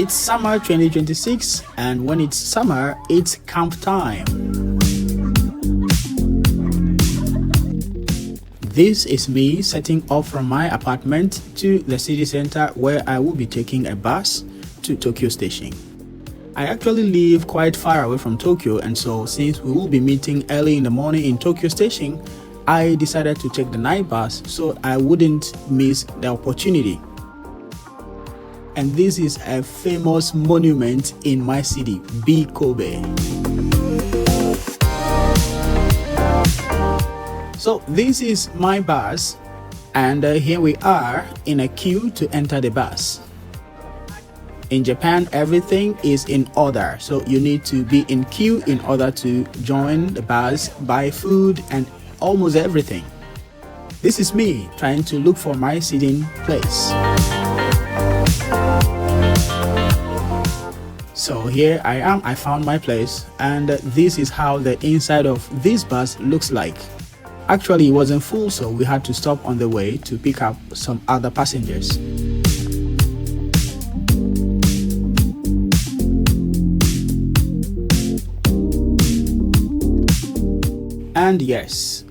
It's summer 2026, and when it's summer, it's camp time. This is me setting off from my apartment to the city center where I will be taking a bus to Tokyo Station. I actually live quite far away from Tokyo, and so since we will be meeting early in the morning in Tokyo Station, I decided to take the night bus so I wouldn't miss the opportunity. And this is a famous monument in my city, Kobe. So this is my bus, and here we are in a queue to enter the bus. In Japan, everything is in order, so you need to be in queue in order to join the bus, buy food, and almost everything. This is me trying to look for my sitting place. So here I am, I found my place, and this is how the inside of this bus looks like. Actually, it wasn't full, so we had to stop on the way to pick up some other passengers. And yes,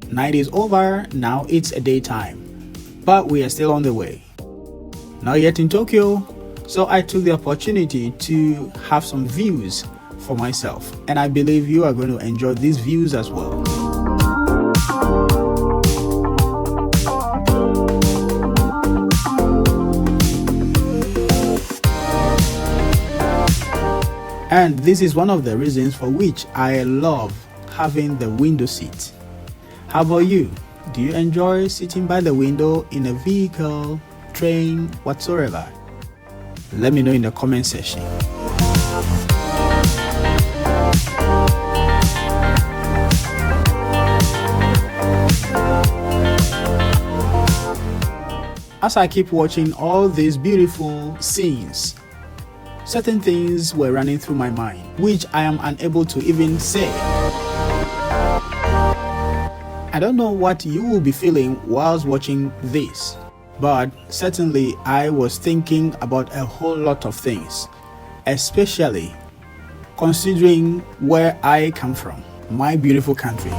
night is over, now it's a daytime, but we are still on the way. Not yet in Tokyo, so I took the opportunity to have some views for myself, and I believe you are going to enjoy these views as well. And this is one of the reasons for which I love having the window seat. How about you? Do you enjoy sitting by the window in a vehicle, train, whatsoever? Let me know in the comment section. As I keep watching all these beautiful scenes, certain things were running through my mind, which I am unable to even say. I don't know what you will be feeling whilst watching this, but certainly I was thinking about a whole lot of things, especially considering where I come from, my beautiful country.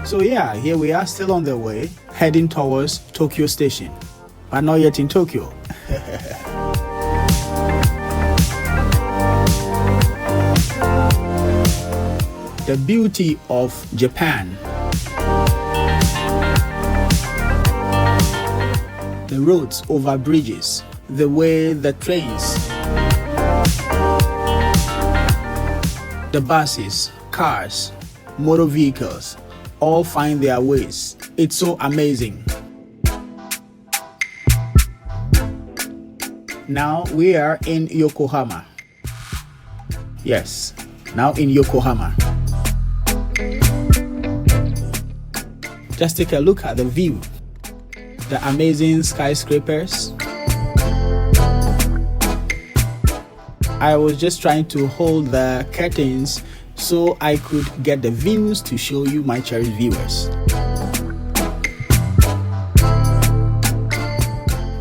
So yeah, here we are still on the way, heading towards Tokyo Station, but not yet in Tokyo. The beauty of Japan. The roads over bridges, the way the trains, the buses, cars, motor vehicles, all find their ways. It's so amazing. Now we are in Yokohama. Yes, now in Yokohama. Just take a look at the view. The amazing skyscrapers. I was just trying to hold the curtains so I could get the views to show you, my cherished viewers.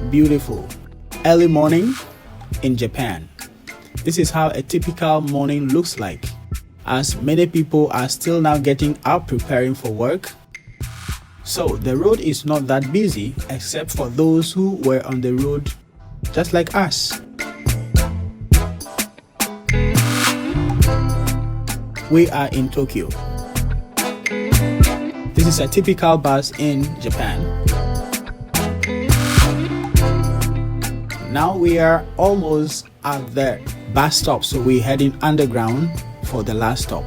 Beautiful. Early morning in Japan. This is how a typical morning looks like, as many people are still now getting up preparing for work. So the road is not that busy except for those who were on the road just like us. We are in Tokyo. This is a typical bus in Japan. Now we are almost at the bus stop, so we're heading underground for the last stop.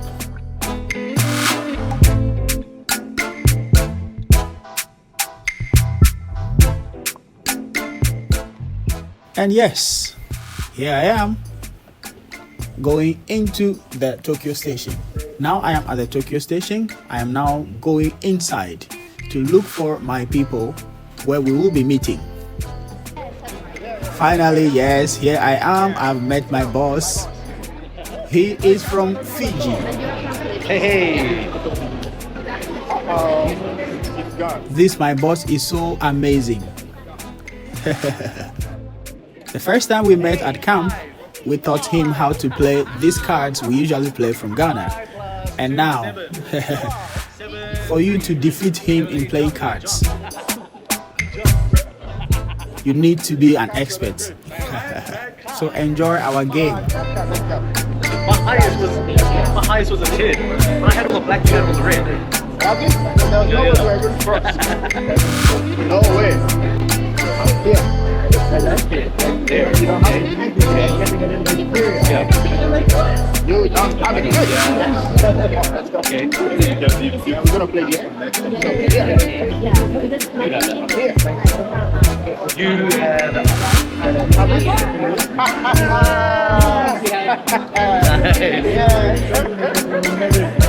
And yes, here I am going into the Tokyo Station. Now I am at the Tokyo Station. I am now going inside to look for my people where we will be meeting. Finally, yes, here I am. I've met my boss. He is from Fiji. Hey. This my boss is so amazing. The first time we met at camp, we taught him how to play these cards we usually play from Ghana. And now, for you to defeat him in playing cards, you need to be an expert. So enjoy our game. My highest was a 10. When I had all the black, you had all the red. No way. Yeah. There. You don't have it good. Okay. We're gonna play this one. You had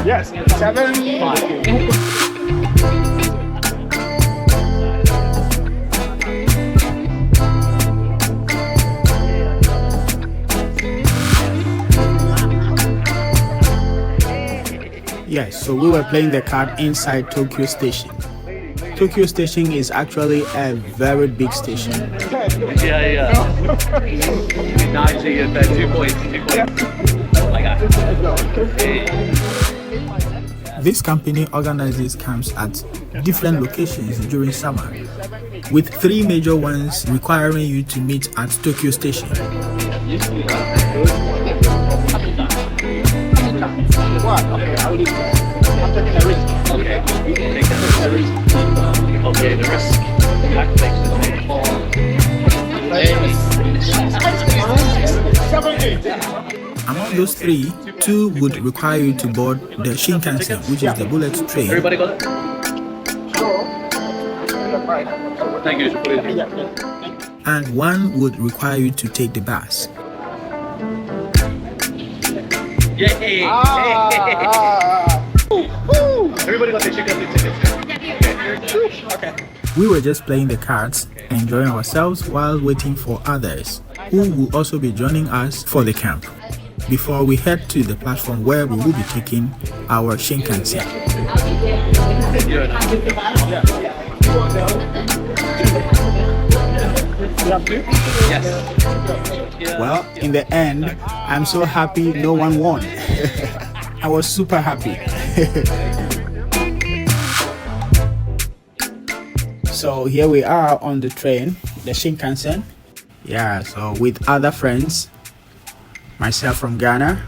Yes. 7. Yes, so we were playing the card inside Tokyo Station. Tokyo Station is actually a very big station. Yeah. Nice, you get that 2 points. Like This company organizes camps at different locations during summer, with 3 major ones requiring you to meet at Tokyo Station. Okay, the risk. Among those 3, 2 would require you to board the Shinkansen, which is the bullet train. Everybody got it? Thank you. And 1 would require you to take the bus. Yay! Everybody got their chicken tickets. Okay. We were just playing the cards, enjoying ourselves while waiting for others who will also be joining us for the camp, before we head to the platform where we will be taking our Shinkansen. Yes. Well, in the end, I'm so happy no one won. I was super happy. So here we are on the train, the Shinkansen. Yeah, so with other friends, myself from Ghana,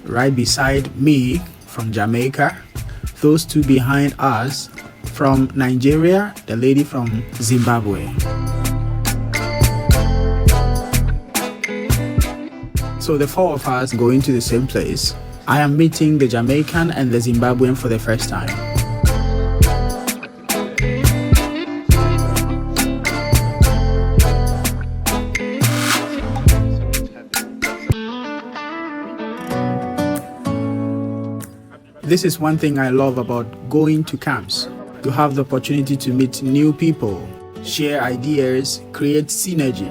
right beside me from Jamaica, those 2 behind us from Nigeria, the lady from Zimbabwe. So the 4 of us going to the same place. I am meeting the Jamaican and the Zimbabwean for the first time. This is one thing I love about going to camps. You have the opportunity to meet new people, share ideas, create synergy.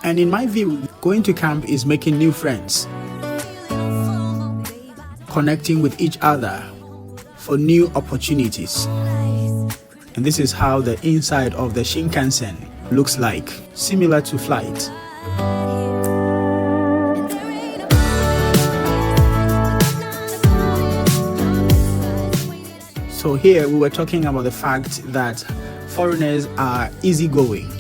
And in my view, going to camp is making new friends, connecting with each other for new opportunities. And this is how the inside of the Shinkansen looks like, similar to flight. So here we were talking about the fact that foreigners are easygoing.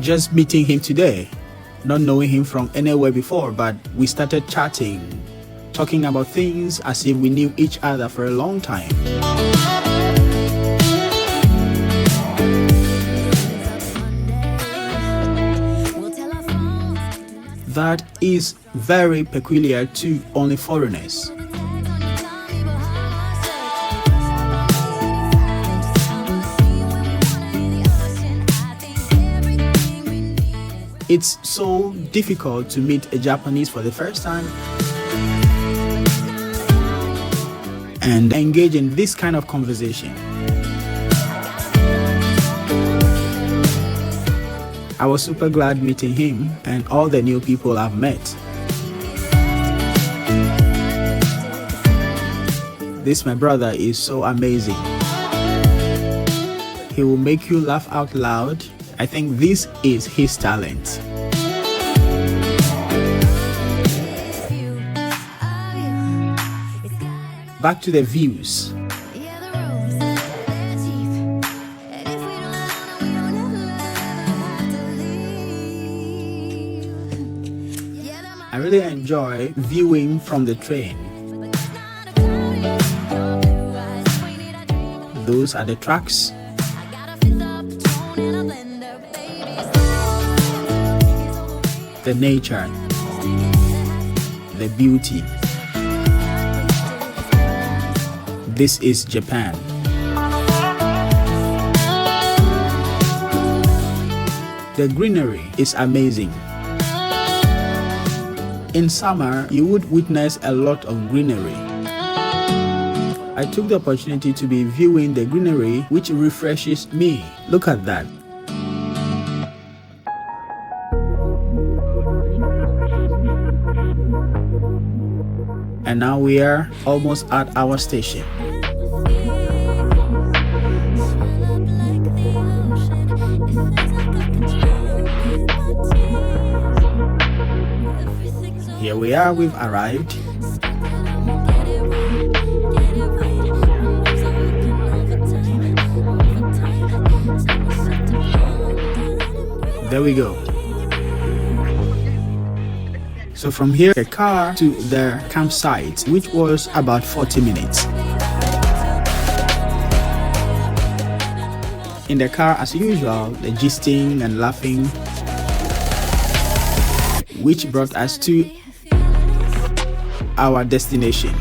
Just meeting him today, not knowing him from anywhere before, but we started chatting, talking about things as if we knew each other for a long time. That is very peculiar to only foreigners. It's so difficult to meet a Japanese for the first time and engage in this kind of conversation. I was super glad meeting him and all the new people I've met. This my brother is so amazing. He will make you laugh out loud. I think this is his talent. Back to the views. I really enjoy viewing from the train. Those are the tracks. The nature, the beauty. This is Japan. The greenery is amazing. In summer, you would witness a lot of greenery. I took the opportunity to be viewing the greenery, which refreshes me. Look at that. And now we are almost at our station. Here we are, we've arrived. There we go. So from here, a car to the campsite, which was about 40 minutes. In the car, as usual, the gisting and laughing, which brought us to our destination.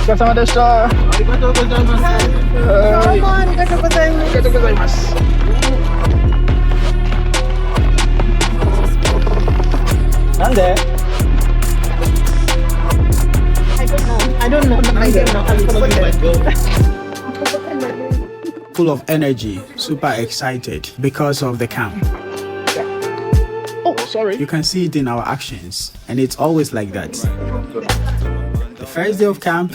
I don't know. Full of energy, super excited because of the camp. Oh, sorry. You can see it in our actions, and it's always like that. The first day of camp,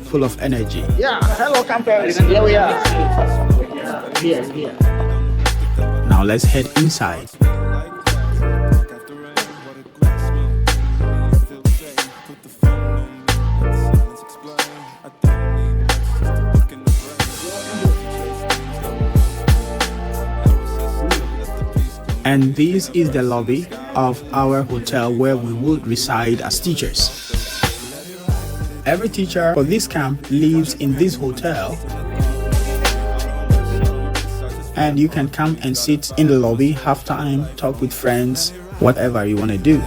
full of energy. Yeah, hello campers. Here we are. Here. Now let's head inside. And this is the lobby of our hotel where we would reside as teachers. Every teacher for this camp lives in this hotel, and you can come and sit in the lobby, have time, talk with friends, whatever you want to do.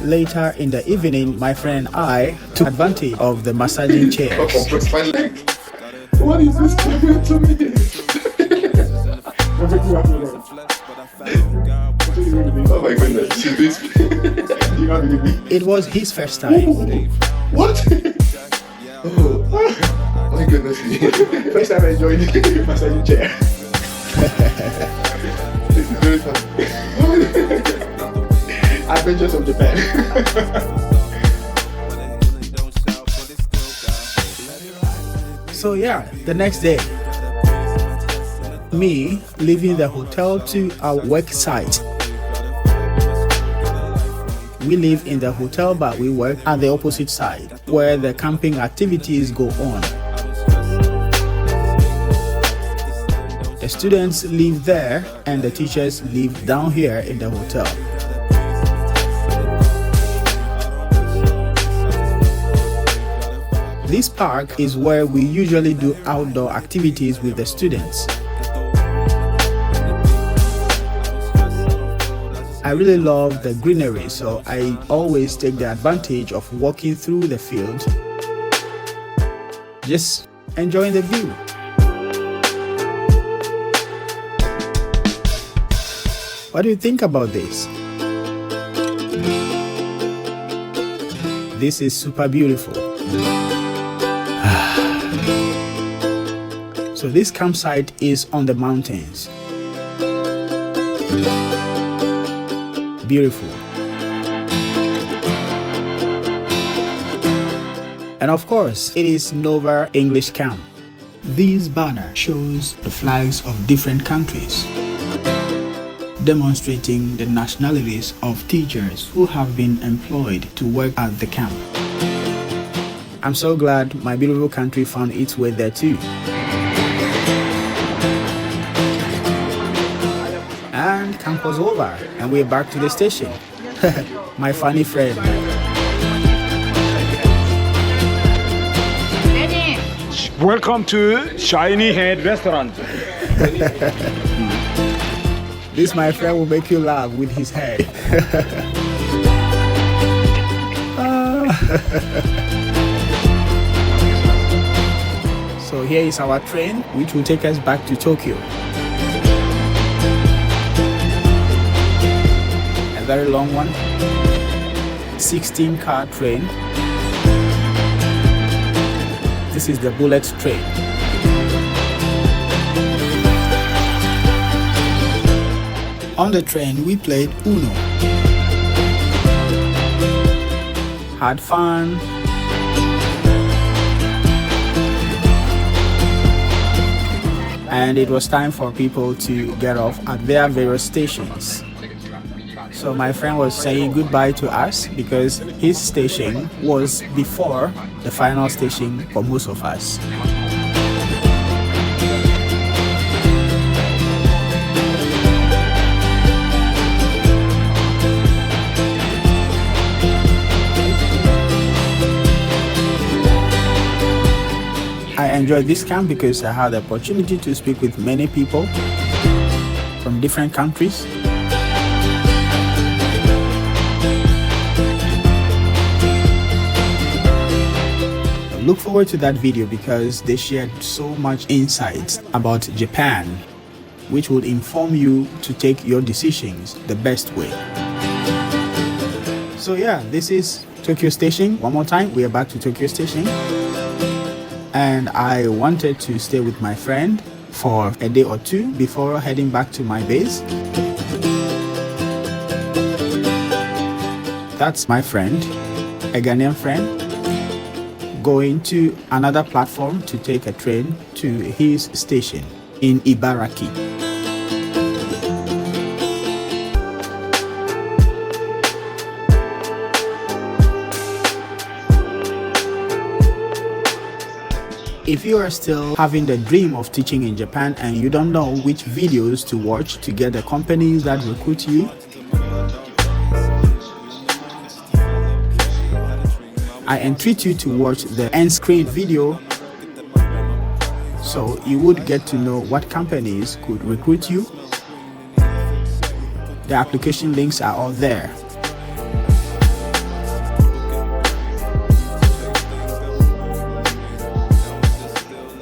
Later in the evening, my friend and I took advantage of the massaging chairs. What is this doing to me? Oh my goodness. You not believe me? It was his first time. What? Oh my goodness. First time I enjoyed the massaging chair. This is very fun. Adventures of Japan. So yeah, the next day, me leaving the hotel to our work site. We live in the hotel, but we work at the opposite side, where the camping activities go on. The students live there, and the teachers live down here in the hotel. This park is where we usually do outdoor activities with the students. I really love the greenery, so I always take the advantage of walking through the field, just enjoying the view. What do you think about this? This is super beautiful. So this campsite is on the mountains. Beautiful. And of course, it is Nova English Camp. This banner shows the flags of different countries, demonstrating the nationalities of teachers who have been employed to work at the camp. I'm so glad my beautiful country found its way there too. And camp was over and we're back to the station. My funny friend. Welcome to Shiny Head Restaurant. This, my friend, will make you laugh with his head. So here is our train, which will take us back to Tokyo. A very long one, 16-car train. This is the bullet train. On the train, we played Uno. Had fun. And it was time for people to get off at their various stations. So my friend was saying goodbye to us because his station was before the final station for most of us. I enjoyed this camp because I had the opportunity to speak with many people from different countries. Look forward to that video because they shared so much insights about Japan, which will inform you to take your decisions the best way. So yeah, this is Tokyo Station. One more time, we are back to Tokyo Station. And I wanted to stay with my friend for a day or two before heading back to my base. That's my friend, a Ghanaian friend, going to another platform to take a train to his station in Ibaraki. If you are still having the dream of teaching in Japan and you don't know which videos to watch to get the companies that recruit you, I entreat you to watch the end screen video so you would get to know what companies could recruit you. The application links are all there.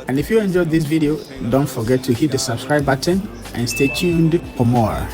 And if you enjoyed this video, don't forget to hit the subscribe button and stay tuned for more.